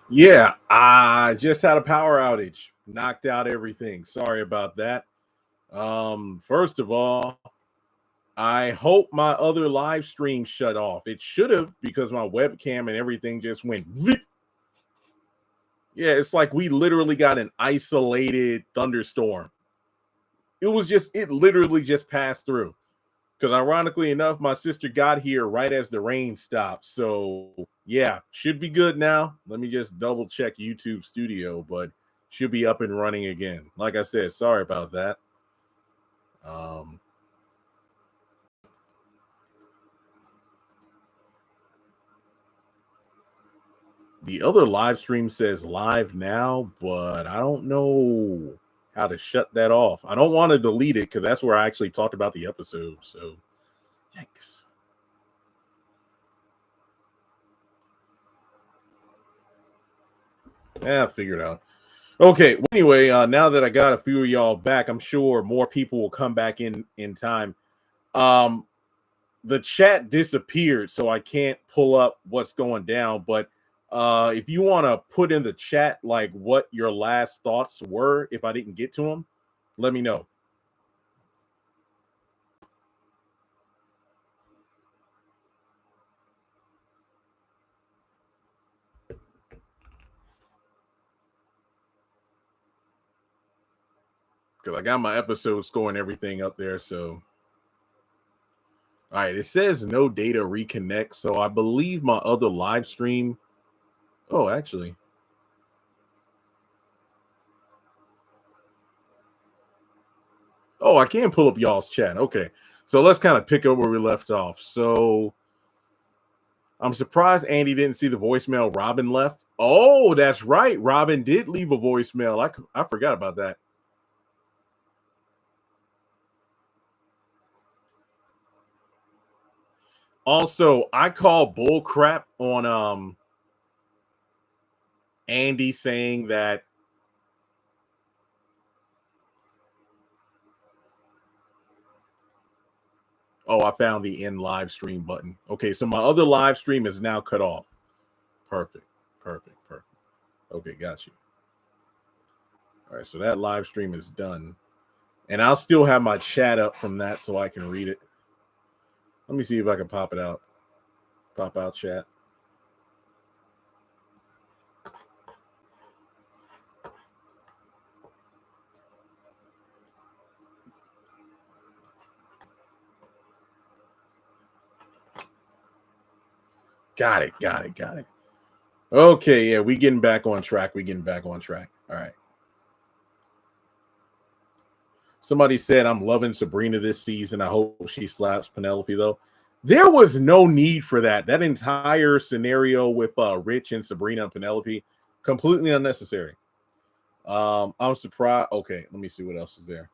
Yeah, I just had a power outage, knocked out everything. Sorry about that. First of all, I hope my other live stream shut off. It should have because my webcam and everything just went. Yeah, it's like we literally got an isolated thunderstorm. It literally just passed through. Because ironically enough, my sister got here right as the rain stopped. So yeah, should be good now. Let me just double check YouTube Studio, but should be up and running again. Like I said, sorry about that. Um, the other live stream says live now, but I don't know how to shut that off. I don't want to delete it because that's where I actually talked about the episode. So, yikes. Yeah, I figured out. Okay. Well, anyway, now that I got a few of y'all back, I'm sure more people will come back in time. Um, the chat disappeared, so I can't pull up what's going down. But if you want to put in the chat like what your last thoughts were, if I didn't get to them, let me know. Because I got my episode score and everything up there. So, all right, it says no data reconnect. So I believe my other live stream. Oh, actually, oh, I can pull up y'all's chat. Okay. So let's kind of pick up where we left off. So I'm surprised Andy didn't see the voicemail Robin left. Oh, that's right. Robin did leave a voicemail. I forgot about that. Also, I call bull crap on Andy saying that. Oh, I found the end live stream button. Okay, so my other live stream is now cut off. Perfect. Perfect. Perfect. Okay, got you. All right, so that live stream is done. And I'll still have my chat up from that so I can read it. Let me see if I can pop it out. Pop out chat. Got it. Got it. Got it. Okay, yeah, we getting back on track. We getting back on track. All right. Somebody said I'm loving Sabrina this season. I hope she slaps Penelope though. There was no need for that. That entire scenario with Rich and Sabrina and Penelope, completely unnecessary. I'm surprised. Okay, let me see what else is there.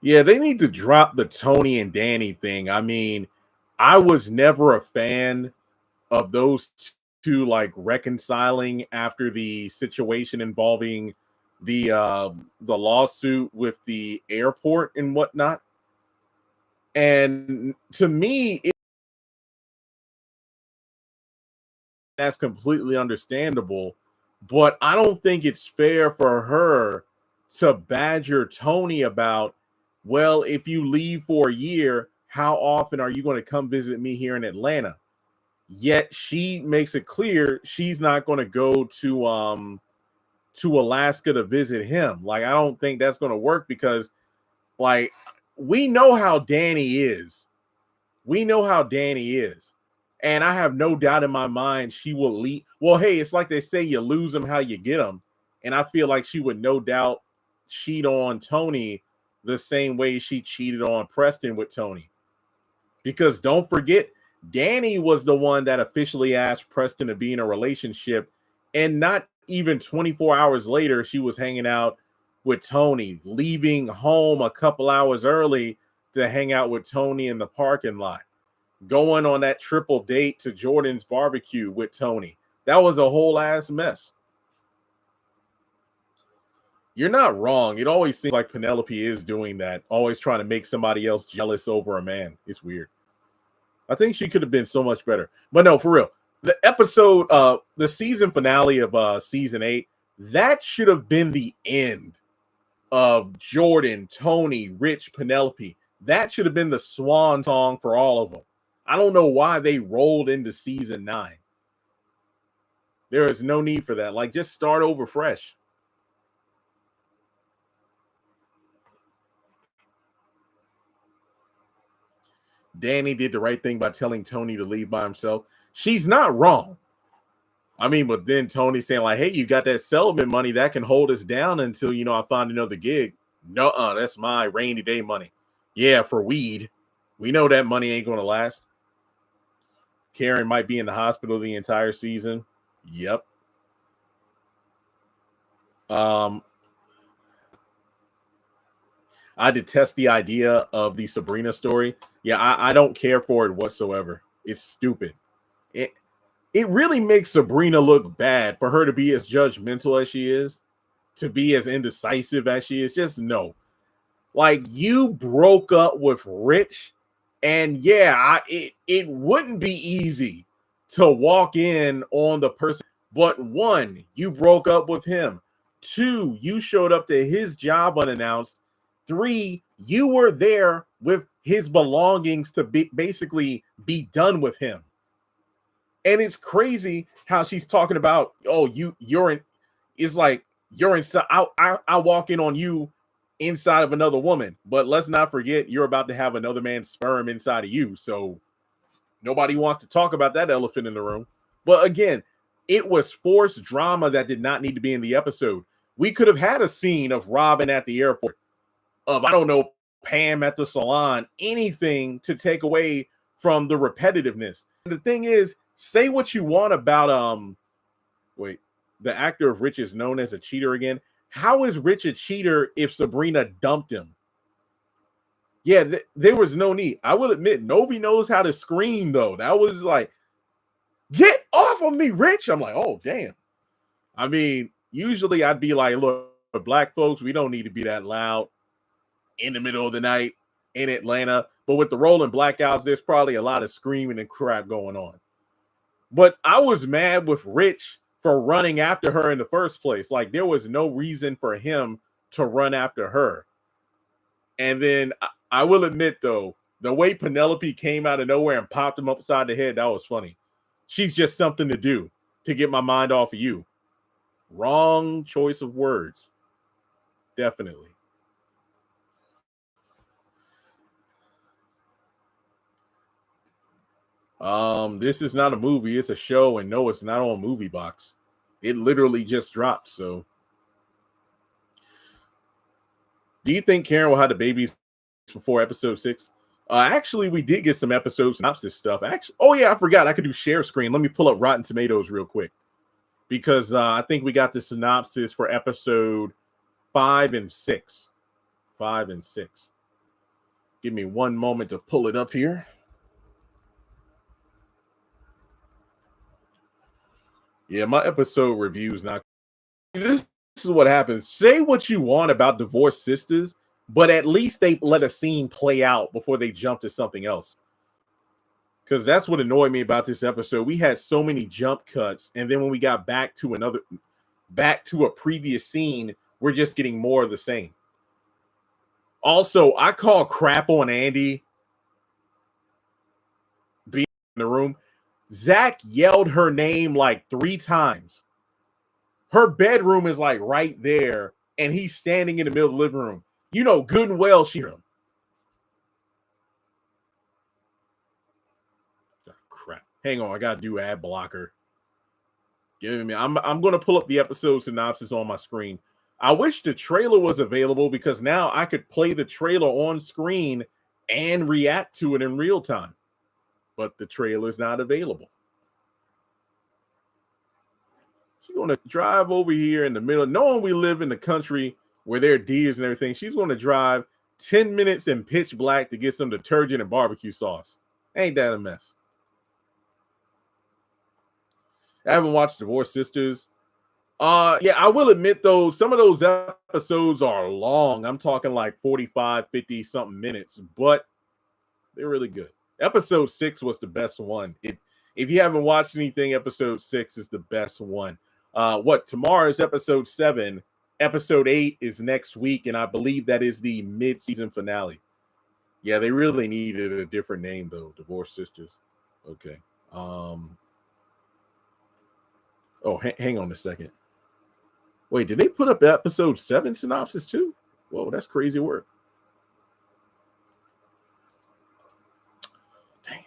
Yeah, they need to drop the Tony and Danny thing. I mean, I was never a fan of those two like reconciling after the situation involving the lawsuit with the airport and whatnot. And to me, that's completely understandable. But I don't think it's fair for her to badger Tony about, well, if you leave for a year, how often are you going to come visit me here in Atlanta? Yet she makes it clear she's not going to go to Alaska to visit him. Like, I don't think that's going to work because, like, we know how Danny is. We know how Danny is. And I have no doubt in my mind she will leave. Well, hey, it's like they say you lose them how you get them. And I feel like she would no doubt cheat on Tony the same way she cheated on Preston with Tony. Because don't forget, Danny was the one that officially asked Preston to be in a relationship. And not even 24 hours later, she was hanging out with Tony, leaving home a couple hours early to hang out with Tony in the parking lot, going on that triple date to Jordan's barbecue with Tony. That was a whole ass mess. You're not wrong. It always seems like Penelope is doing that, always trying to make somebody else jealous over a man. It's weird. I think she could have been so much better. But no, for real. The episode, the season finale of season 8, that should have been the end of Jordan, Tony, Rich, Penelope. That should have been the swan song for all of them. I don't know why they rolled into season 9. There is no need for that. Like, just start over fresh. Danny did the right thing by telling Tony to leave by himself. She's not wrong. I mean, but then Tony saying like, hey, you got that settlement money that can hold us down until, I find another gig. No, that's my rainy day money. Yeah, for weed. We know that money ain't going to last. Karen might be in the hospital the entire season. Yep. I detest the idea of the Sabrina story. Yeah, I don't care for it whatsoever. It's stupid. It really makes Sabrina look bad for her to be as judgmental as she is, to be as indecisive as she is. Just no. Like, you broke up with Rich, and yeah, it wouldn't be easy to walk in on the person. But 1, you broke up with him. 2, you showed up to his job unannounced. 3, you were there with his belongings to basically be done with him. And it's crazy how she's talking about, oh, you're in. It's like you're inside. I walk in on you inside of another woman, but let's not forget you're about to have another man's sperm inside of you. So nobody wants to talk about that elephant in the room. But again, it was forced drama that did not need to be in the episode. We could have had a scene of Robin at the airport, of, I don't know, Pam at the salon, anything to take away from the repetitiveness. And the thing is, say what you want about the actor of Rich is known as a cheater again. How is Rich a cheater if Sabrina dumped him? Yeah, there was no need. I will admit, Novi knows how to scream, though. That was like, get off of me, Rich. I'm like, oh, damn. I mean, usually I'd be like, look, for black folks, we don't need to be that loud in the middle of the night in Atlanta. But with the rolling blackouts, there's probably a lot of screaming and crap going on. But I was mad with Rich for running after her in the first place. Like, there was no reason for him to run after her. And then I will admit, though, the way Penelope came out of nowhere and popped him upside the head, that was funny. She's just something to do to get my mind off of you. Wrong choice of words. Definitely. This is not a movie, it's a show, and no, it's not on Movie Box. It literally just dropped. So do you think Karen will have the babies before episode 6? Actually, we did get some episode synopsis stuff. Actually, oh yeah, I forgot I could do share screen. Let me pull up Rotten Tomatoes real quick, because I think we got the synopsis for episode 5 and 6. 5 and 6. Give me one moment to pull it up here. Yeah, my episode review is not. This is what happens. Say what you want about Divorced Sisters, but at least they let a scene play out before they jump to something else. Because that's what annoyed me about this episode. We had so many jump cuts, and then when we got back to a previous scene, we're just getting more of the same. Also, I call crap on Andy being in the room. Zach yelled her name like 3 times. Her bedroom is like right there, and he's standing in the middle of the living room. You know good and well she heard him. Oh, crap. Hang on, I gotta do ad blocker. Give me. I'm gonna pull up the episode synopsis on my screen. I wish the trailer was available, because now I could play the trailer on screen and react to it in real time. But the trailer is not available. She's going to drive over here in the middle, knowing we live in the country where there are deers and everything. She's going to drive 10 minutes in pitch black to get some detergent and barbecue sauce. Ain't that a mess? I haven't watched Divorced Sisters. Yeah, I will admit though, some of those episodes are long. I'm talking like 45, 50 something minutes, but they're really good. Episode 6 was the best one. If you haven't watched anything, episode 6 is the best one. What tomorrow is episode 7. Episode 8 is next week, and I believe that is the mid-season finale. Yeah, they really needed a different name though. Divorced Sisters. Okay. Oh, hang on a second. Wait, did they put up episode 7 synopsis too? Whoa, that's crazy work. Damn.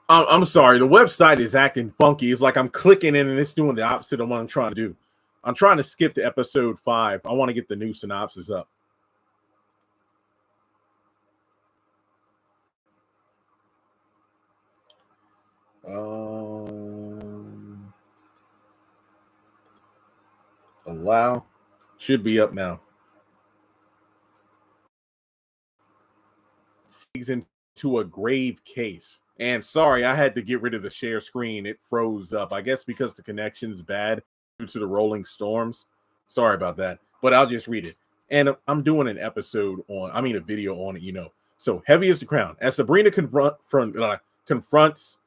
I'm sorry. The website is acting funky. It's like I'm clicking in and it's doing the opposite of what I'm trying to do. I'm trying to skip to episode 5. I want to get the new synopsis up. Allow. Should be up now. Into a grave case. And sorry, I had to get rid of the share screen. It froze up. I guess because the connection's bad due to the rolling storms. Sorry about that. But I'll just read it. And I'm doing a video on it, you know. So heavy is the crown. As Sabrina confronts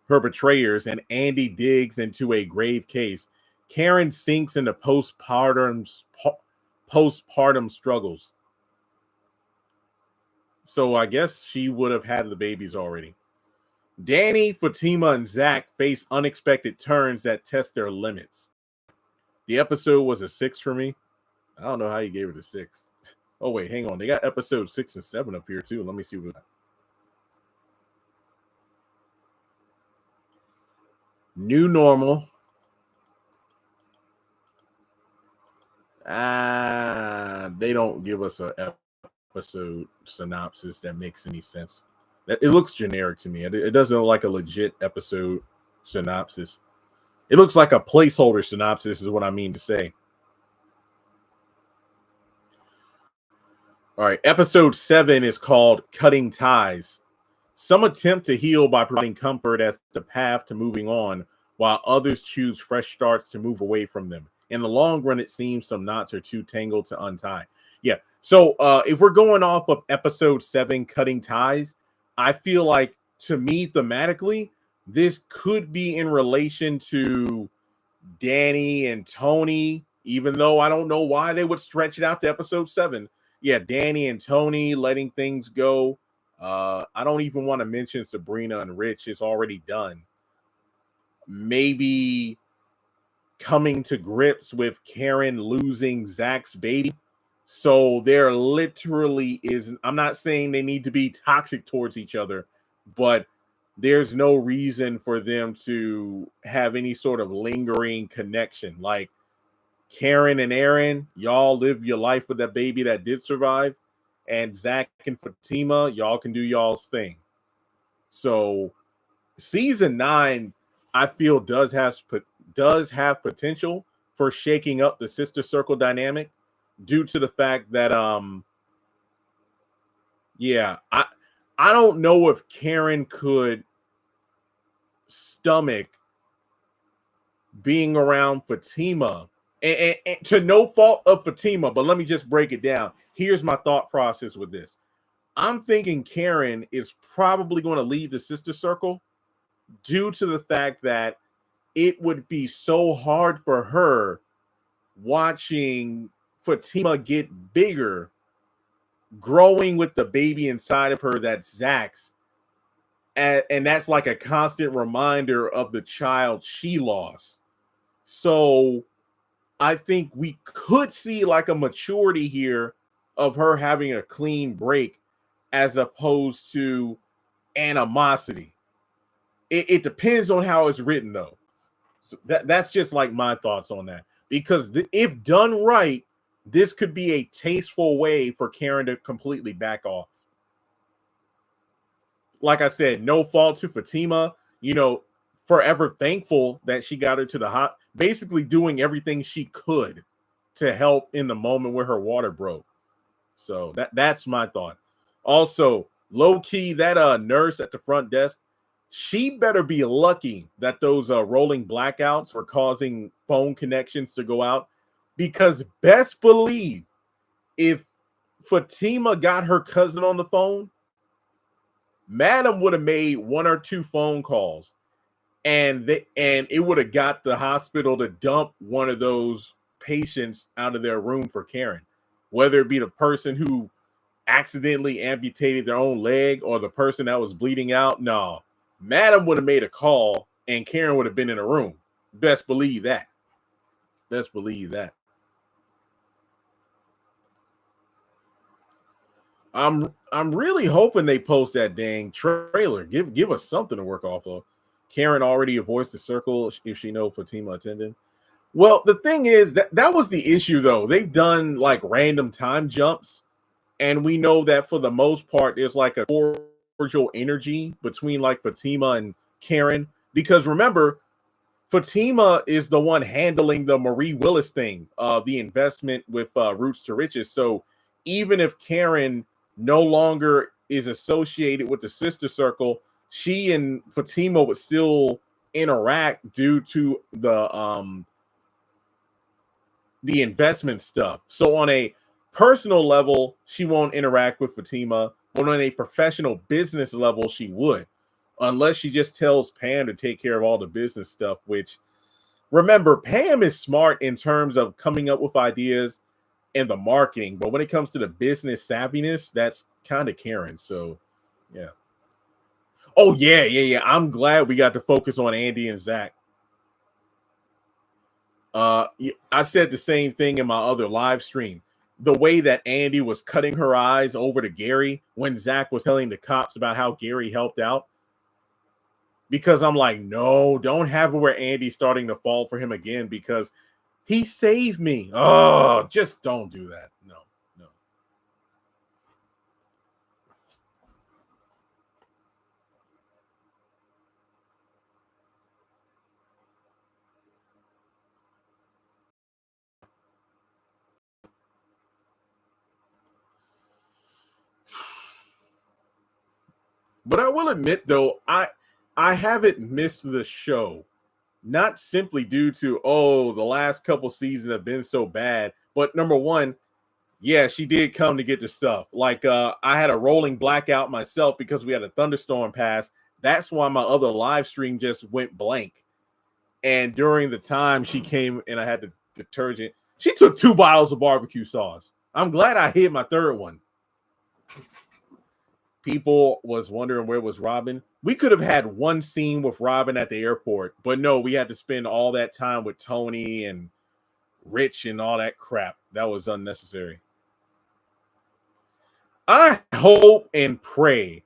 her betrayers and Andy digs into a grave case, Karen sinks into postpartum struggles. So I guess she would have had the babies already. Danny, Fatima, and Zach face unexpected turns that test their limits. The episode was a 6 for me. I don't know how you gave it a 6. Oh, wait, hang on. They got episode 6 and 7 up here, too. Let me see what. New normal. They don't give us a episode synopsis that makes any sense. It looks generic to me. It doesn't look like a legit episode synopsis. It looks like a placeholder synopsis is what I mean to say. All right, episode 7 is called Cutting Ties. Some attempt to heal by providing comfort as the path to moving on, while others choose fresh starts to move away from them. In the long run, it seems some knots are too tangled to untie. Yeah, so if we're going off of episode 7, Cutting Ties, I feel like, to me, thematically, this could be in relation to Danny and Tony, even though I don't know why they would stretch it out to episode 7. Yeah, Danny and Tony letting things go. I don't even want to mention Sabrina and Rich. It's already done. Maybe coming to grips with Karen losing Zach's baby. So there literally is, I'm not saying they need to be toxic towards each other, but there's no reason for them to have any sort of lingering connection. Like Karen and Aaron, y'all live your life with that baby that did survive. And Zach and Fatima, y'all can do y'all's thing. So season 9, I feel does have potential for shaking up the sister circle dynamic due to the fact that I don't know if Karen could stomach being around Fatima and to no fault of Fatima, but let me just break it down. Here's my thought process with this. I'm thinking Karen is probably going to leave the sister circle due to the fact that it would be so hard for her watching Fatima get bigger, growing with the baby inside of her that's Zach's. And that's like a constant reminder of the child she lost. So I think we could see like a maturity here of her having a clean break as opposed to animosity. It depends on how it's written, though. So that's just like my thoughts on that. Because if done right, this could be a tasteful way for Karen to completely back off. Like I said, no fault to Fatima. You know, forever thankful that she got her to the hot, basically doing everything she could to help in the moment where her water broke. So that's my thought. Also, low key, that nurse at the front desk, she better be lucky that those rolling blackouts were causing phone connections to go out, because best believe if Fatima got her cousin on the phone, Madam would have made one or two phone calls, and it would have got the hospital to dump one of those patients out of their room for Karen, whether it be the person who accidentally amputated their own leg or the person that was bleeding out. No, Madam would have made a call and Karen would have been in a room. Best believe that. Best believe that. I'm really hoping they post that dang trailer. Give us something to work off of. Karen already avoids the circle if she know Fatima attended. Well, the thing is that was the issue though. They've done like random time jumps, and we know that for the most part, there's like a cordial energy between like Fatima and Karen. Because remember, Fatima is the one handling the Marie Willis thing, the investment with Roots to Riches. So even if Karen no longer is associated with the sister circle, she and Fatima would still interact due to the investment stuff. So on a personal level, she won't interact with Fatima, but on a professional business level, she would, unless she just tells Pam to take care of all the business stuff, which, remember, Pam is smart in terms of coming up with ideas and the marketing, but when it comes to the business savviness, that's kind of Karen. So yeah. Oh yeah. I'm glad we got to focus on Andy and Zach. I said the same thing in my other live stream. The way that Andy was cutting her eyes over to Gary when Zach was telling the cops about how Gary helped out. Because I'm like, no, don't have it where Andy's starting to fall for him again because he saved me. Oh, just don't do that. No. But I will admit, though, I haven't missed the show, not simply due to, the last couple seasons have been so bad, but number one, yeah, she did come to get the stuff. Like I had a rolling blackout myself because we had a thunderstorm pass. That's why my other live stream just went blank. And during the time she came and I had the detergent, she took 2 bottles of barbecue sauce. I'm glad I hid my third one. People was wondering where was Robin. We could have had one scene with Robin at the airport, but no, we had to spend all that time with Tony and Rich and all that crap. That was unnecessary. I hope and pray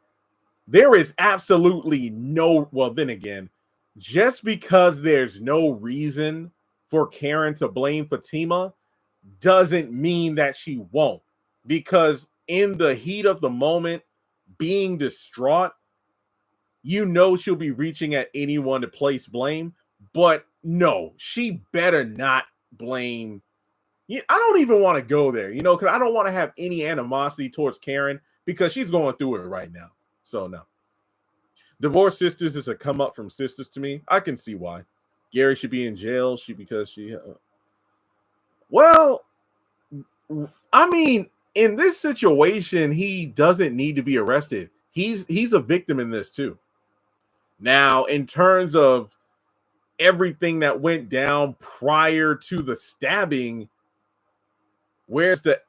there is absolutely no, well, then again, just because there's no reason for Karen to blame Fatima doesn't mean that she won't. Because in the heat of the moment, being distraught, you know she'll be reaching at anyone to place blame. But no, she better not blame. I don't even want to go there, because I don't want to have any animosity towards Karen because she's going through it right now. So no. Divorced Sisters is a come up from Sisters to me. I can see why. Gary should be in jail. Well, I mean, in this situation, he doesn't need to be arrested. He's a victim in this too. Now, in terms of everything that went down prior to the stabbing, where's the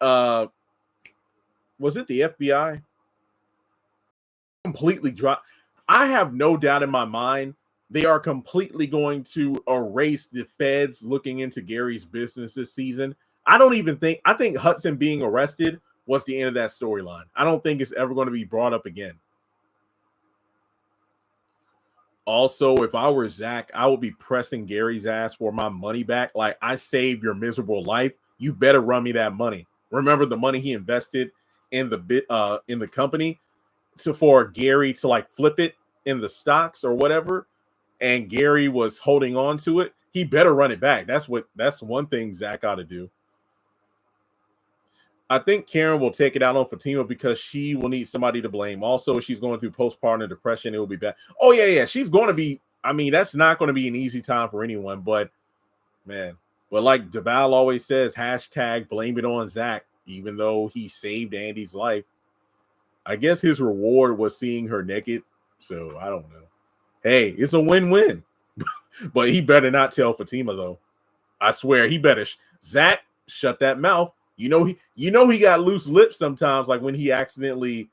was it the FBI? Completely dropped. I have no doubt in my mind they are completely going to erase the feds looking into Gary's business this season. I think Hudson being arrested was the end of that storyline. I don't think it's ever going to be brought up again. Also, if I were Zach, I would be pressing Gary's ass for my money back. Like, I saved your miserable life. You better run me that money. Remember the money he invested in the company for Gary to like flip it in the stocks or whatever. and Gary was holding on to it, he better run it back. That's one thing Zach ought to do. I think Karen will take it out on Fatima because she will need somebody to blame. Also, she's going through postpartum depression. It will be bad. Oh, yeah. She's going to be, I mean, that's not going to be an easy time for anyone, but man. But like Deval always says, hashtag blame it on Zach, even though he saved Andy's life. I guess his reward was seeing her naked. So I don't know. Hey, it's a win-win. But he better not tell Fatima, though. I swear, he better. Zach, shut that mouth. You know he got loose lips sometimes, like when he accidentally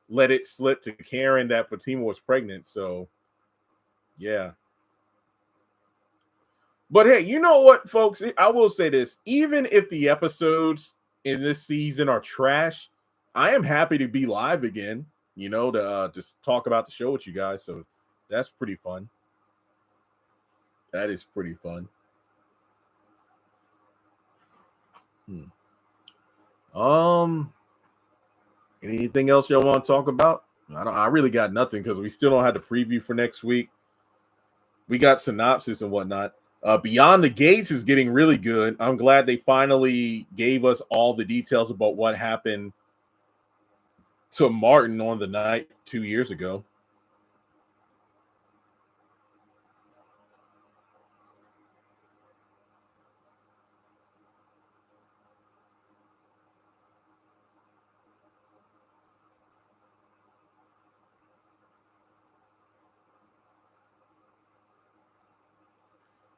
let it slip to Karen that Fatima was pregnant. So, yeah. But hey, you know what, folks? I will say this. Even if the episodes in this season are trash, I am happy to be live again, to just talk about the show with you guys. So that's pretty fun. That is pretty fun. Anything else y'all want to talk about? I really got nothing because we still don't have the preview for next week. We got synopsis and whatnot. Beyond the Gates is getting really good. I'm glad they finally gave us all the details about what happened to Martin on the night 2 years ago.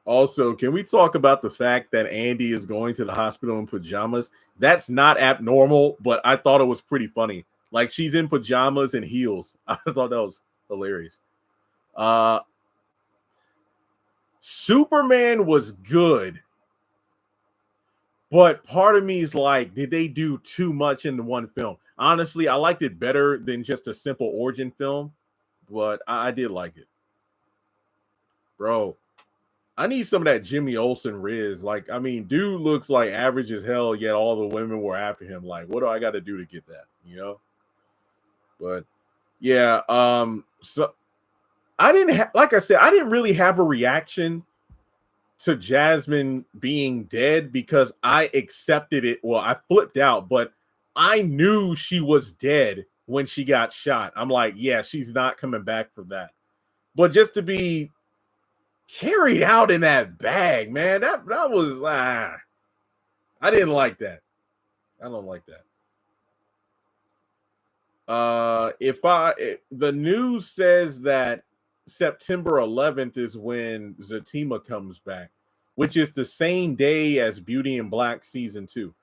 Also, can we talk about the fact that Andy is going to the hospital in pajamas? That's not abnormal, but I thought it was pretty funny. Like, she's in pajamas and heels. I thought that was hilarious. Superman was good, but part of me is like, did they do too much in the one film? Honestly, I liked it better than just a simple origin film, but I did like it. Bro, I need some of that Jimmy Olsen Riz. Like, I mean, dude looks like average as hell, yet all the women were after him. Like, what do I got to do to get that? But yeah, so I didn't like I said, I didn't really have a reaction to Jasmine being dead because I accepted it. Well, I flipped out, but I knew she was dead when she got shot. I'm like, yeah, she's not coming back from that. But just to be carried out in that bag, man, that was I didn't like that. I don't like that. The news says that September 11th is when Zatima comes back, which is the same day as Beauty and Black season 2.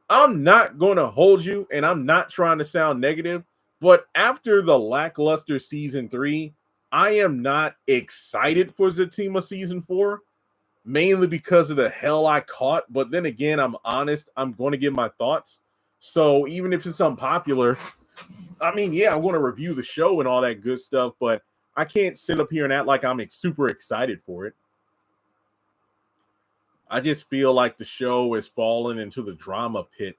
I'm not going to hold you, and I'm not trying to sound negative, but after the lackluster season 3, I am not excited for Zatima season 4, mainly because of the hell I caught. But then again, I'm honest. I'm going to give my thoughts. So even if it's unpopular, I mean, yeah, I want to review the show and all that good stuff, but I can't sit up here and act like I'm super excited for it. I just feel like the show is falling into the drama pit.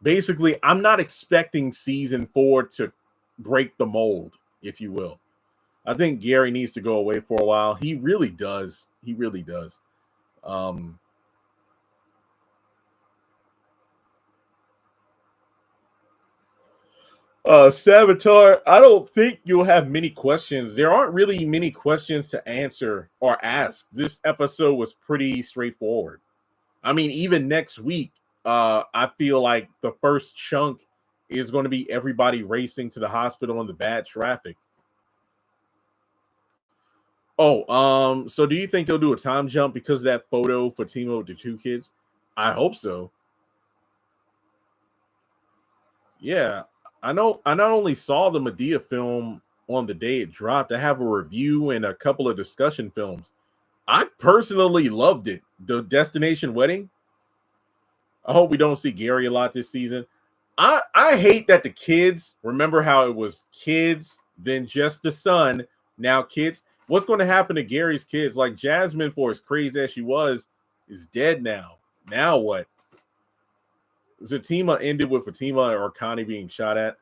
Basically, I'm not expecting season 4 to break the mold, if you will. I think Gary needs to go away for a while. He really does. He really does. Savitar, I don't think you'll have many questions. There aren't really many questions to answer or ask. This episode was pretty straightforward. I mean, even next week, I feel like the first chunk is going to be everybody racing to the hospital in the bad traffic. Oh, so do you think they'll do a time jump because of that photo for Timo with the 2 kids? I hope so. Yeah, I know. I not only saw the Medea film on the day it dropped, I have a review and a couple of discussion films. I personally loved it. The Destination Wedding. I hope we don't see Gary a lot this season. I hate that the kids, remember how it was kids, then just the son, now kids. What's going to happen to Gary's kids? Like Jasmine, for as crazy as she was, is dead now. Now what? Zatima ended with Fatima or Connie being shot at.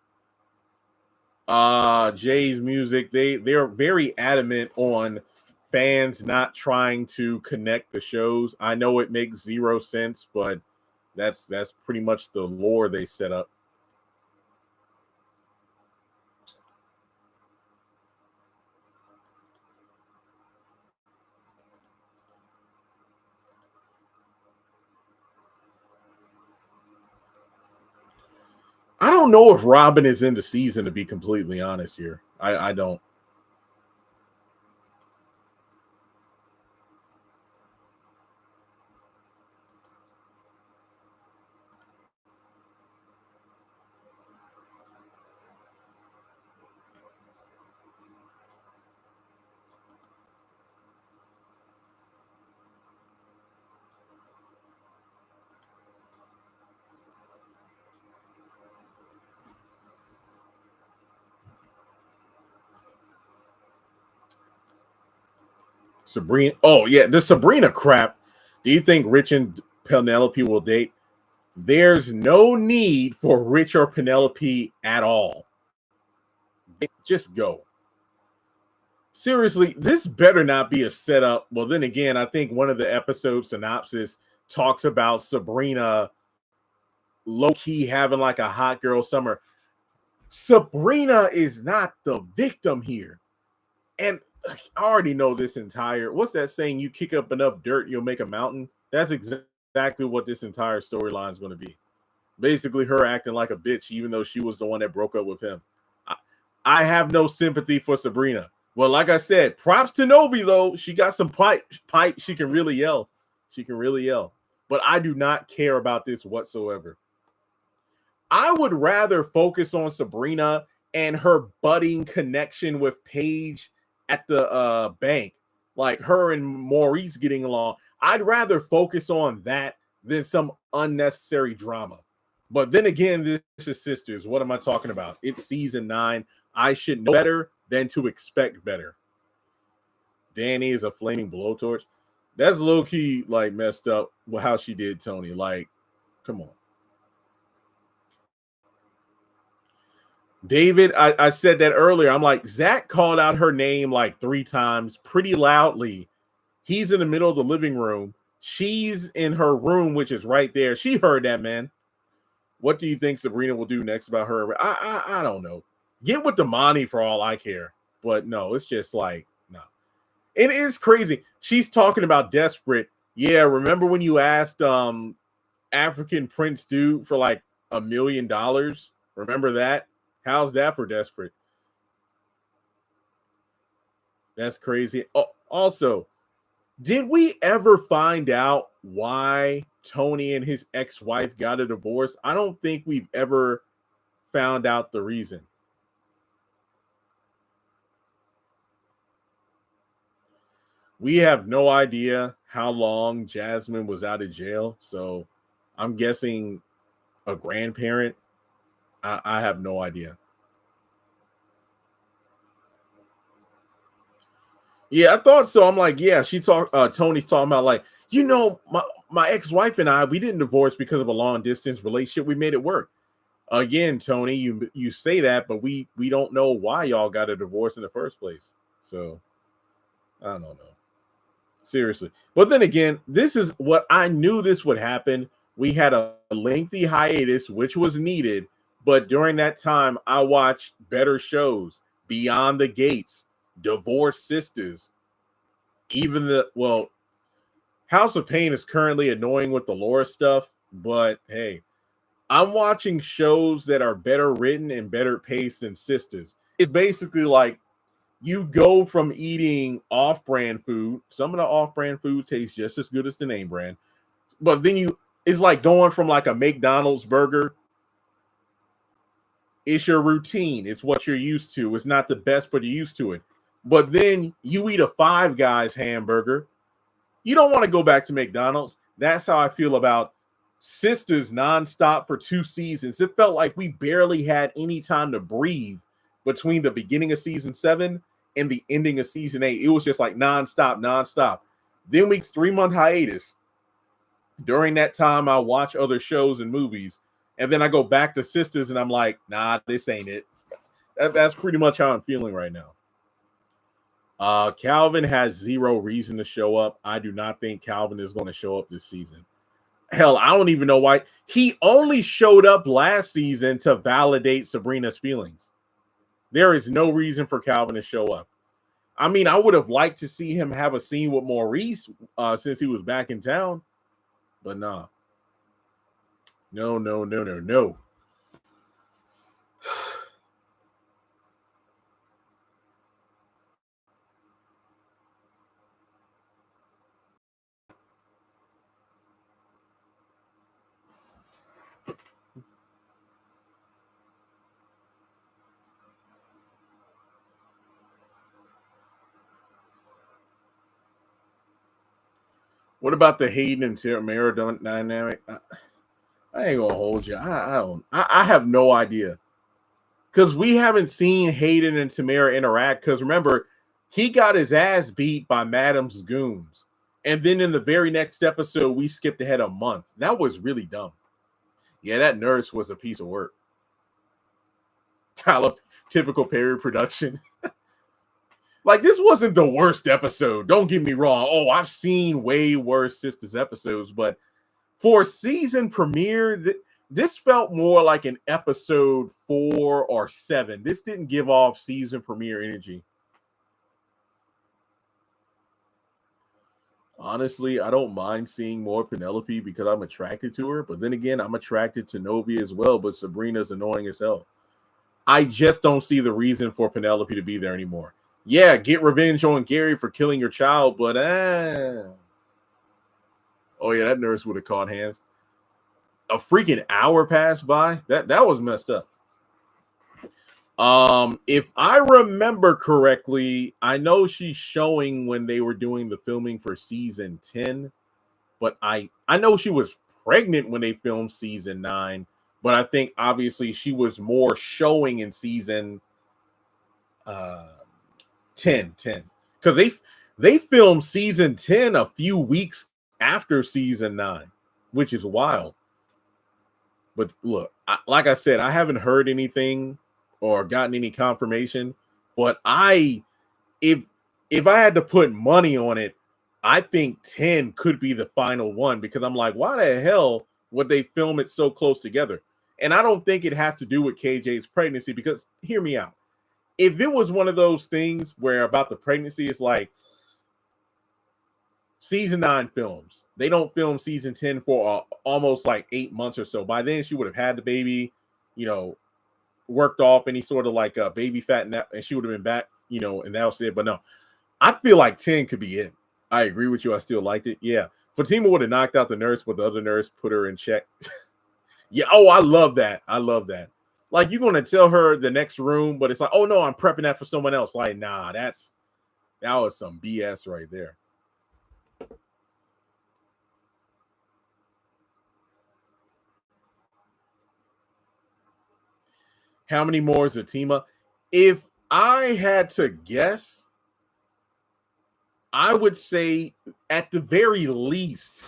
Jay's music, they're very adamant on fans not trying to connect the shows. I know it makes zero sense, but that's pretty much the lore they set up. I don't know if Robin is in the season, to be completely honest here. I don't. Sabrina. Oh, yeah, the Sabrina crap. Do you think Rich and Penelope will date? There's no need for Rich or Penelope at all. Just go. Seriously, this better not be a setup. Well, then again, I think one of the episode synopsis talks about Sabrina low key having like a hot girl summer. Sabrina is not the victim here. And I already know this entire, what's that saying? You kick up enough dirt, you'll make a mountain. That's exactly what this entire storyline is going to be. Basically, her acting like a bitch, even though she was the one that broke up with him. I have no sympathy for Sabrina. Well, like I said, props to Novi, though. She got some pipe. She can really yell. She can really yell. But I do not care about this whatsoever. I would rather focus on Sabrina and her budding connection with Paige at the bank, like her and Maurice getting along. I'd rather focus on that than some unnecessary drama. But then again, this is Sisters. What am I talking about? It's season 9. I should know better than to expect better. Danny is a flaming blowtorch. That's low key like messed up with how she did Tony. Like, come on. David, I said that earlier. I'm like, Zach called out her name like 3 times pretty loudly. He's in the middle of the living room. She's in her room, which is right there. She heard that, man. What do you think Sabrina will do next about her? I don't know. Get with the money for all I care. But no, it's just like, no. It is crazy. She's talking about desperate. Yeah, remember when you asked African Prince dude for like $1 million? Remember that? How's that for desperate? That's crazy. Oh, also, did we ever find out why Tony and his ex-wife got a divorce? I don't think we've ever found out the reason. We have no idea how long Jasmine was out of jail, so I'm guessing a grandparent. I have no idea. Yeah, I thought so. I'm like, yeah, Tony's talking about like, my ex-wife and I, we didn't divorce because of a long distance relationship. We made it work. Again, Tony, you say that, but we don't know why y'all got a divorce in the first place. So I don't know. Seriously. But then again, this is what I knew this would happen. We had a lengthy hiatus, which was needed. But during that time, I watched better shows, Beyond the Gates, Divorced Sisters, House of Pain is currently annoying with the Laura stuff. But hey, I'm watching shows that are better written and better paced than Sisters. It's basically like you go from eating off-brand food. Some of the off-brand food tastes just as good as the name brand. But then it's like going from like a McDonald's burger. It's your routine. It's what you're used to. It's not the best, but you're used to it. But then you eat a Five Guys hamburger. You don't want to go back to McDonald's. That's how I feel about Sisters nonstop for 2 seasons. It felt like we barely had any time to breathe between the beginning of season 7 and the ending of season 8. It was just like nonstop. Then we 3-month hiatus. During that time, I watch other shows and movies, and then I go back to Sisters, and I'm like, nah, this ain't it. That's pretty much how I'm feeling right now. Calvin has zero reason to show up. I do not think Calvin is going to show up this season. Hell, I don't even know why. He only showed up last season to validate Sabrina's feelings. There is no reason for Calvin to show up. I mean, I would have liked to see him have a scene with Maurice since he was back in town, but nah. No. What about the Hayden and Tamara dynamic? I ain't gonna hold you. I have no idea because we haven't seen Hayden and Tamara interact. Because remember, he got his ass beat by Madam's goons, and then in the very next episode, we skipped ahead a month. That was really dumb. Yeah, that nurse was a piece of work. Tyler, typical Perry production. Like, this wasn't the worst episode. Don't get me wrong. Oh, I've seen way worse Sistas episodes, but for season premiere, this felt more like an episode 4 or 7. This didn't give off season premiere energy. Honestly, I don't mind seeing more Penelope because I'm attracted to her. But then again, I'm attracted to Novi as well. But Sabrina's annoying as hell. I just don't see the reason for Penelope to be there anymore. Yeah, get revenge on Gary for killing your child, but oh yeah, that nurse would have caught hands. A freaking hour passed by. That was messed up. If I remember correctly, I know she's showing when they were doing the filming for season 10, but I know she was pregnant when they filmed season 9, but I think obviously she was more showing in season 10 because they filmed season 10 a few weeks after season 9, which is wild. But look, like I said, I haven't heard anything or gotten any confirmation, but if I had to put money on it, I think 10 could be the final one because I'm like, why the hell would they film it so close together? And I don't think it has to do with KJ's pregnancy because hear me out. If it was one of those things where about the pregnancy, it's like season 9 films. They don't film season 10 for almost like 8 months or so. By then, she would have had the baby, worked off any sort of like a baby fat, and she would have been back, and that was it. But no, I feel like 10 could be it. I agree with you. I still liked it. Yeah. Fatima would have knocked out the nurse, but the other nurse put her in check. Yeah. Oh, I love that. Like, you're going to tell her the next room, but it's like, oh, no, I'm prepping that for someone else. Like, nah, that was some BS right there. How many more is Zatima? If I had to guess, I would say at the very least,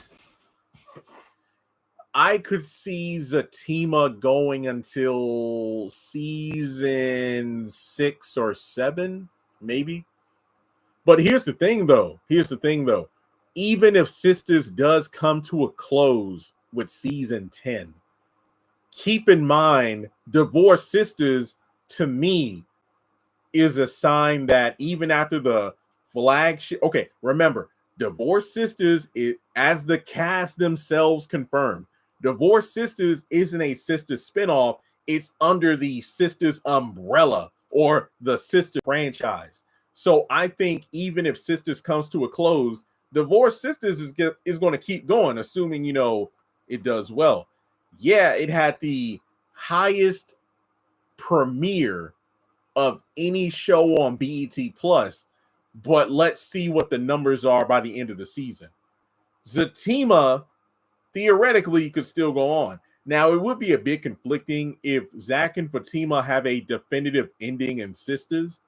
I could see Zatima going until season 6 or 7, maybe. But here's the thing, though. Even if Sistas does come to a close with season 10, keep in mind, Divorce Sisters, to me, is a sign that even after the flagship, okay, remember, Divorce Sisters, as the cast themselves confirmed, Divorce Sisters isn't a sister spinoff. It's under the Sisters umbrella or the Sister franchise. So I think even if Sisters comes to a close, Divorce Sisters is going to keep going, assuming, it does well. Yeah, it had the highest premiere of any show on BET Plus, but let's see what the numbers are by the end of the season. Zatima, theoretically, could still go on. Now, it would be a bit conflicting if Zach and Fatima have a definitive ending in Sisters.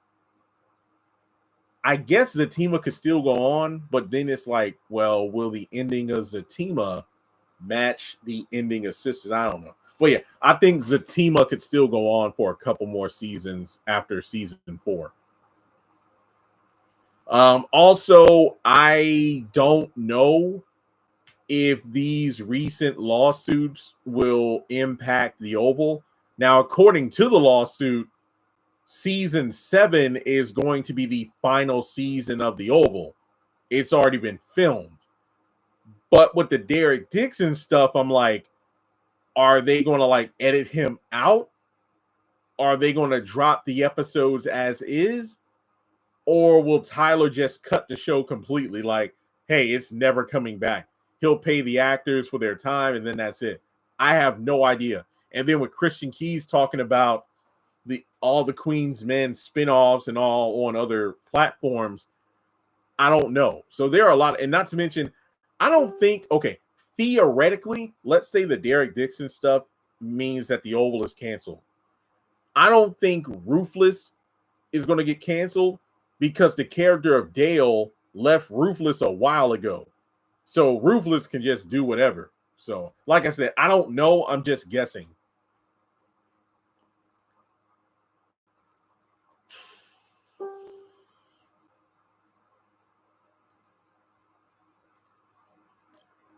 I guess Zatima could still go on, but then it's like, well, will the ending of Zatima match the ending of Sisters? I don't know. But yeah, I think Zatima could still go on for a couple more seasons after season 4. Also, I don't know if these recent lawsuits will impact the Oval. Now, according to the lawsuit, season 7 is going to be the final season of the Oval. It's already been filmed. But with the Derek Dixon stuff, I'm like, are they going to like edit him out? Are they going to drop the episodes as is? Or will Tyler just cut the show completely? Like, hey, it's never coming back. He'll pay the actors for their time, and then that's it. I have no idea. And then with Christian Keys talking about all the Queen's Men spinoffs and all on other platforms, I don't know. So there are a lot, and not to mention, I don't think, okay, theoretically, let's say the Derek Dixon stuff means that the Oval is canceled. I don't think Ruthless is going to get canceled because the character of Dale left Ruthless a while ago. So Ruthless can just do whatever. So, like I said, I don't know. I'm just guessing.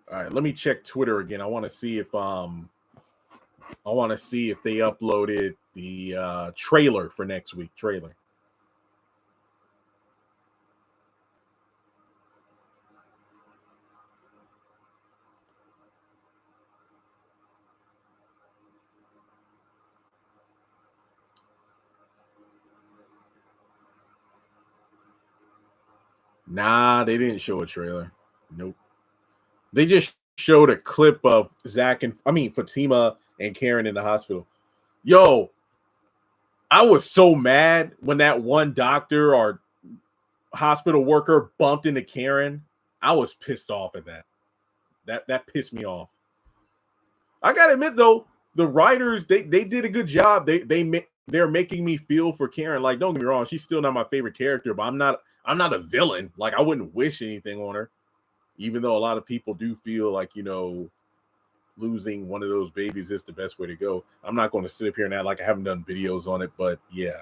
All right, let me check Twitter again. I want to see if they uploaded the trailer for next week. Trailer. Nah, they didn't show a trailer. Nope. They just showed a clip of Fatima and Karen in the hospital. Yo, I was so mad when that one doctor or hospital worker bumped into Karen. I was pissed off at that. That pissed me off. I gotta admit though, the writers they did a good job. They're making me feel for Karen. Like, don't get me wrong, she's still not my favorite character, but I'm not a villain. Like, I wouldn't wish anything on her, even though a lot of people do feel like, losing one of those babies is the best way to go. I'm not going to sit up here and act like I haven't done videos on it, but yeah,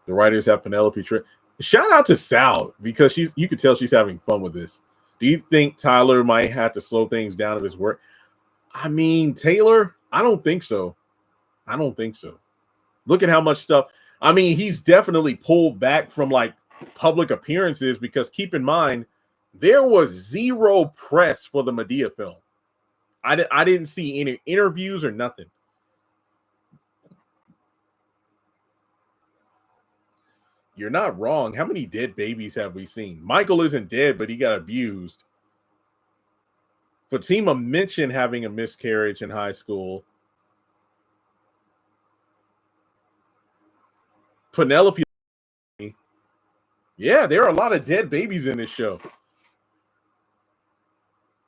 the writers have Penelope. Shout out to Sal because you could tell she's having fun with this. Do you think Tyler might have to slow things down of his work? I mean, Taylor, I don't think so. I don't think so. Look at how much stuff. I mean, he's definitely pulled back from like public appearances because keep in mind, there was zero press for the Medea film. I didn't see any interviews or nothing. You're not wrong. How many dead babies have we seen? Michael isn't dead, but he got abused. Fatima mentioned having a miscarriage in high school. Penelope. Yeah, there are a lot of dead babies in this show.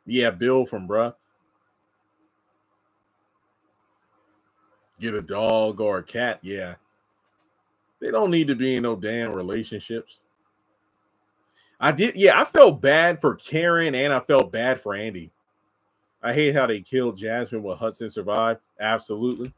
Yeah, Bill from Bruh. Get a dog or a cat. Yeah. They don't need to be in no damn relationships. I felt bad for Karen and I felt bad for Andy. I hate how they killed Jasmine while Hudson survived. Absolutely.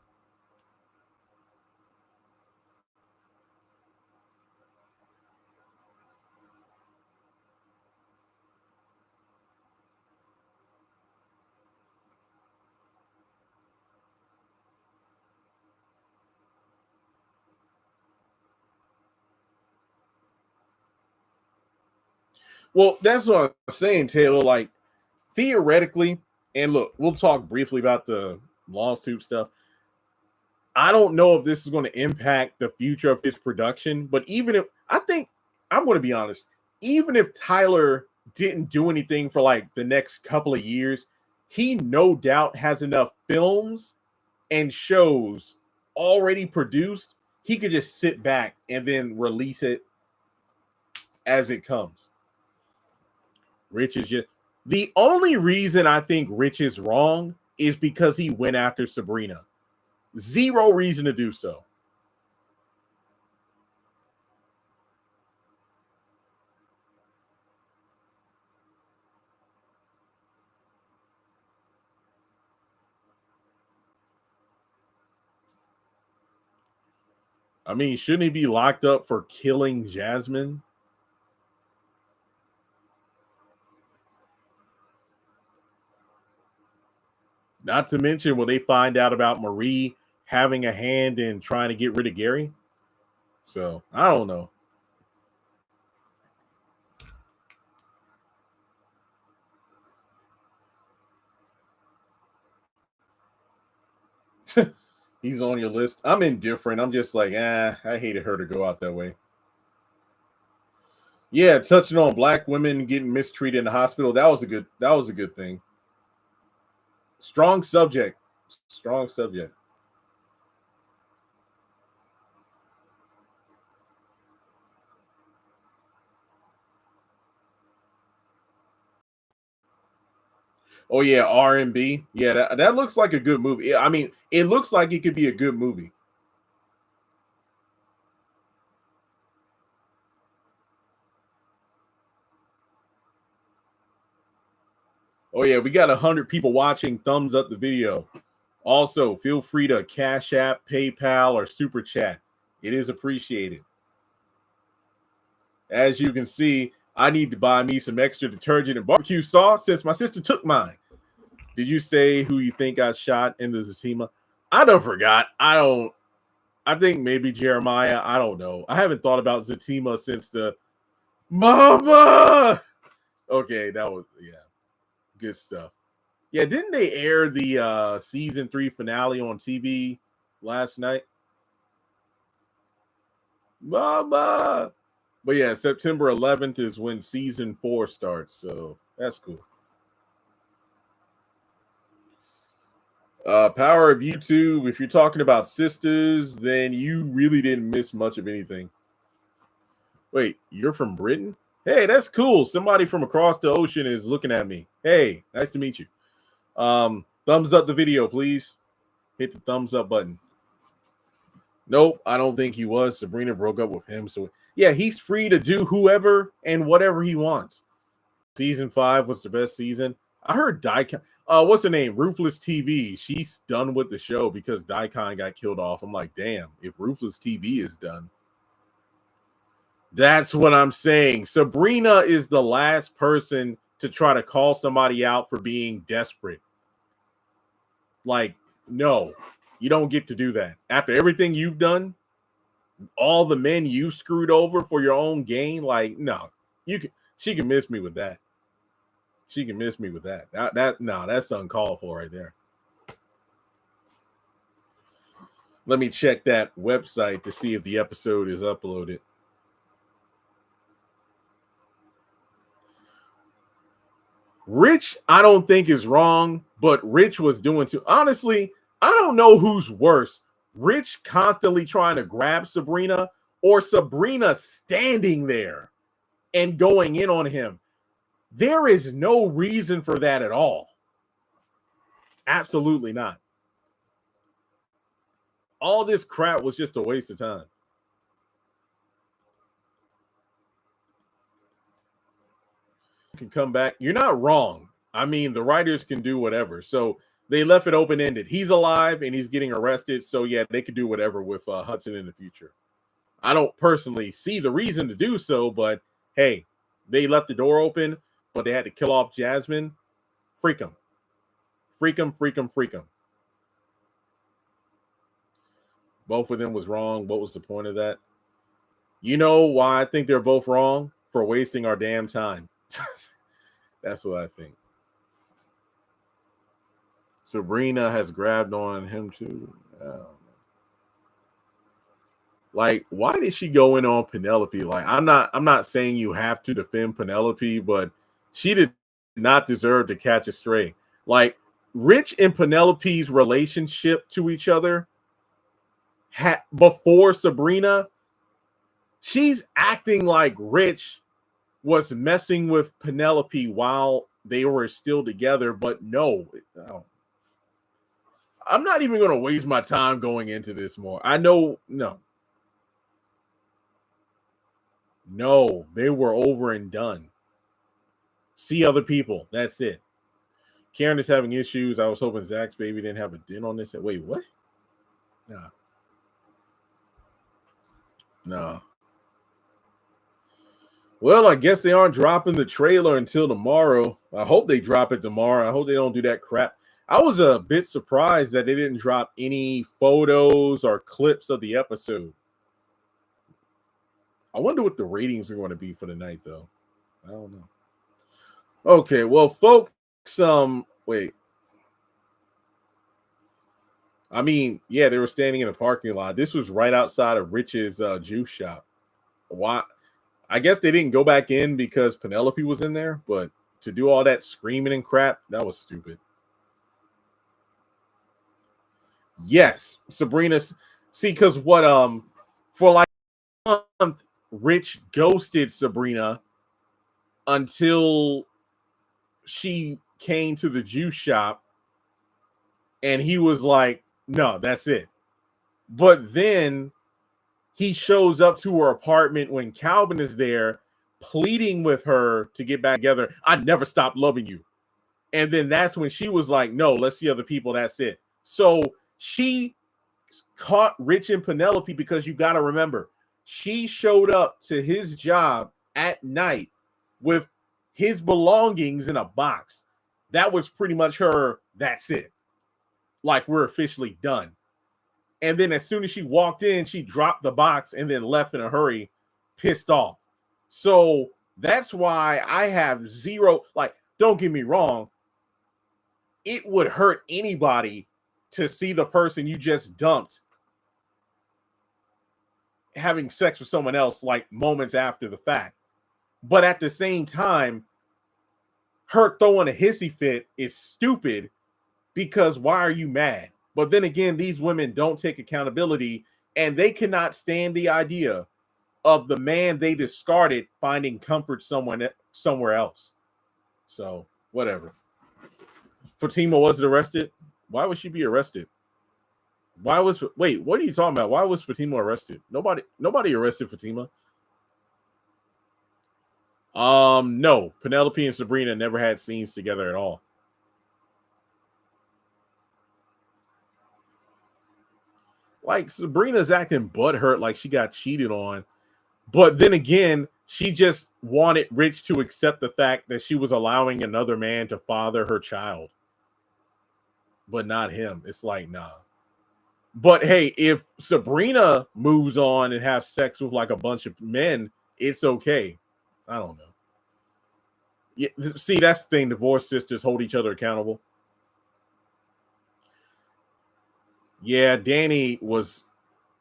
Well, that's what I'm saying, Taylor. Like, theoretically, and look, we'll talk briefly about the lawsuit stuff. I don't know if this is going to impact the future of his production, but even if I think I'm going to be honest, even if Tyler didn't do anything for like the next couple of years, he no doubt has enough films and shows already produced. He could just sit back and then release it as it comes. Rich is just the only reason I think Rich is wrong is because he went after Sabrina. Zero reason to do so. I mean, shouldn't he be locked up for killing Jasmine? Not to mention, will they find out about Marie having a hand in trying to get rid of Gary? So I don't know. He's on your list. I'm indifferent. I'm just like, I hated her to go out that way. Yeah, touching on black women getting mistreated in the hospital. That was a good thing. Strong subject. Strong subject. Oh yeah, R&B. Yeah, that looks like a good movie. I mean, it looks like it could be a good movie. Oh yeah, we got 100 people watching. Thumbs up the video. Also, feel free to Cash App, PayPal, or Super Chat. It is appreciated. As you can see, I need to buy me some extra detergent and barbecue sauce since my sister took mine. Did you say who you think got shot in the Zatima? I don't forgot. I think maybe Jeremiah. I don't know. I haven't thought about Zatima since the mama. Okay, that was good stuff. Yeah, didn't they air the season 3 finale on TV last night? Mama. But yeah, September 11th is when season 4 starts, so that's cool. Power of YouTube. If you're talking about Sisters, then you really didn't miss much of anything. Wait, you're from Britain? Hey, that's cool. Somebody from across the ocean is looking at me. Hey, nice to meet you. Thumbs up the video, please. Hit the thumbs up button. Nope, I don't think he was. Sabrina broke up with him. So yeah, he's free to do whoever and whatever he wants. Season 5 was the best season. I heard Daikon. What's her name? Ruthless TV. She's done with the show because Daikon got killed off. I'm like, damn, if Ruthless TV is done. That's what I'm saying. Sabrina is the last person to try to call somebody out for being desperate. Like, no, you don't get to do that. After everything you've done, all the men you screwed over for your own gain, like, no, she can miss me with that. She can miss me with that. That's uncalled for right there. Let me check that website to see if the episode is uploaded. Rich, I don't think is wrong, but Rich was doing too. Honestly, I don't know who's worse. Rich constantly trying to grab Sabrina or Sabrina standing there and going in on him. There is no reason for that at all. Absolutely not. All this crap was just a waste of time. Can come back. You're not wrong. I mean, the writers can do whatever. So they left it open ended. He's alive and he's getting arrested. So yeah, they could do whatever with Hudson in the future. I don't personally see the reason to do so, but hey, they left the door open, but they had to kill off Jasmine. Freak them. Freak them, freak them, freak them. Both of them was wrong. What was the point of that? You know why I think they're both wrong? For wasting our damn time. That's what I think. Sabrina has grabbed on him too. Like, why did she go in on Penelope? Like, I'm not saying you have to defend Penelope, but she did not deserve to catch a stray. Like, Rich and Penelope's relationship to each other before Sabrina, she's acting like Rich was messing with Penelope while they were still together, but no. I'm not even going to waste my time going into this more. I know, no, they were over and done. See other people. That's it. Karen is having issues. I was hoping Zach's baby didn't have a dent on this. Wait, what? Nah. No. Well, I guess they aren't dropping the trailer until tomorrow. I hope they drop it tomorrow. I hope they don't do that crap. I was a bit surprised that they didn't drop any photos or clips of the episode. I wonder what the ratings are going to be for the night, though. I don't know. Okay, well, folks, wait. I mean, yeah, they were standing in a parking lot. This was right outside of Rich's juice shop. Why? I guess they didn't go back in because Penelope was in there, but to do all that screaming and crap, that was stupid. Yes, Sabrina. See, because what for like a month, Rich ghosted Sabrina until she came to the juice shop, and he was like, "No, that's it." But then he shows up to her apartment when Calvin is there, pleading with her to get back together. I never stopped loving you. And then that's when she was like, no, let's see other people. That's it. So she caught Rich and Penelope because you got to remember, she showed up to his job at night with his belongings in a box. That was pretty much her. That's it. Like, we're officially done. And then as soon as she walked in, she dropped the box and then left in a hurry, pissed off. So that's why I have zero, like, don't get me wrong. It would hurt anybody to see the person you just dumped having sex with someone else like moments after the fact. But at the same time, her throwing a hissy fit is stupid because why are you mad? But then again, these women don't take accountability and they cannot stand the idea of the man they discarded finding comfort somewhere else. So, whatever. Fatima wasn't arrested. Why would she be arrested? What are you talking about? Why was Fatima arrested? Nobody arrested Fatima. No. Penelope and Sabrina never had scenes together at all. Like, Sabrina's acting butthurt like she got cheated on. But then again, she just wanted Rich to accept the fact that she was allowing another man to father her child. But not him. It's like, nah. But hey, if Sabrina moves on and have sex with like a bunch of men, it's okay. I don't know. Yeah, see, that's the thing. Divorced sisters hold each other accountable. Yeah,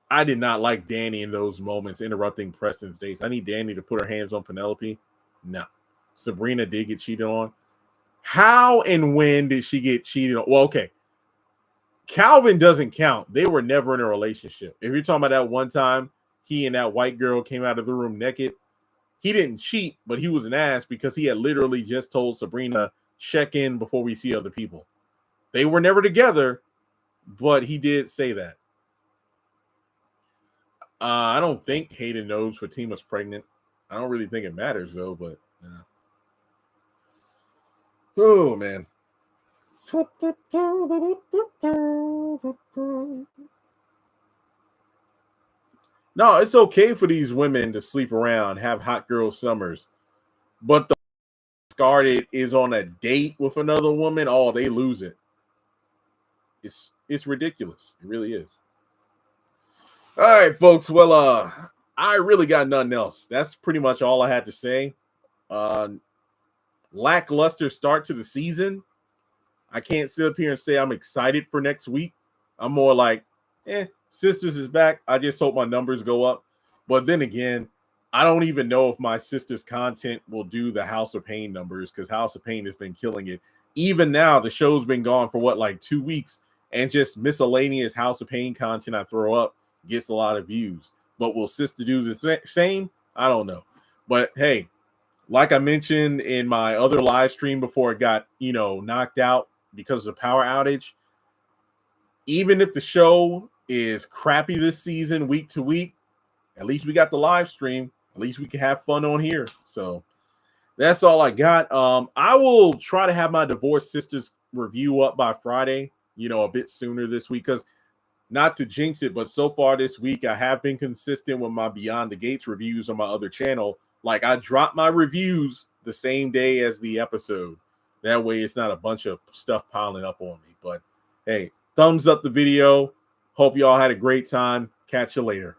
I did not like Danny in those moments interrupting Preston's dates. I need Danny to put her hands on Penelope. No. Sabrina did get cheated on. How and when did she get cheated on? Well, okay. Calvin doesn't count. They were never in a relationship. If you're talking about that one time he and that white girl came out of the room naked, he didn't cheat, but he was an ass because he had literally just told Sabrina, check in before we see other people. They were never together, but he did say that. I don't think Hayden knows Fatima's pregnant. I don't really think it matters, though, but yeah. Oh, man. No, it's okay for these women to sleep around, have hot girl summers, but the discarded is on a date with another woman. Oh, they lose it. It's ridiculous. It really is. All right, folks. Well, I really got nothing else. That's pretty much all I had to say. Lackluster start to the season. I can't sit up here and say I'm excited for next week. I'm more like, Sistas is back. I just hope my numbers go up. But then again, I don't even know if my Sistas content will do the House of Pain numbers because House of Pain has been killing it. Even now, the show's been gone for like 2 weeks, and just miscellaneous House of Pain content I throw up gets a lot of views. But will Sister do the same? I don't know. But hey, like I mentioned in my other live stream before it got, knocked out because of the power outage, even if the show is crappy this season, week to week, at least we got the live stream. At least we can have fun on here. So that's all I got. I will try to have my Divorced Sisters review up by Friday, a bit sooner this week, because not to jinx it, but so far this week, I have been consistent with my Beyond the Gates reviews on my other channel. Like, I drop my reviews the same day as the episode. That way it's not a bunch of stuff piling up on me. But hey, thumbs up the video. Hope y'all had a great time. Catch you later.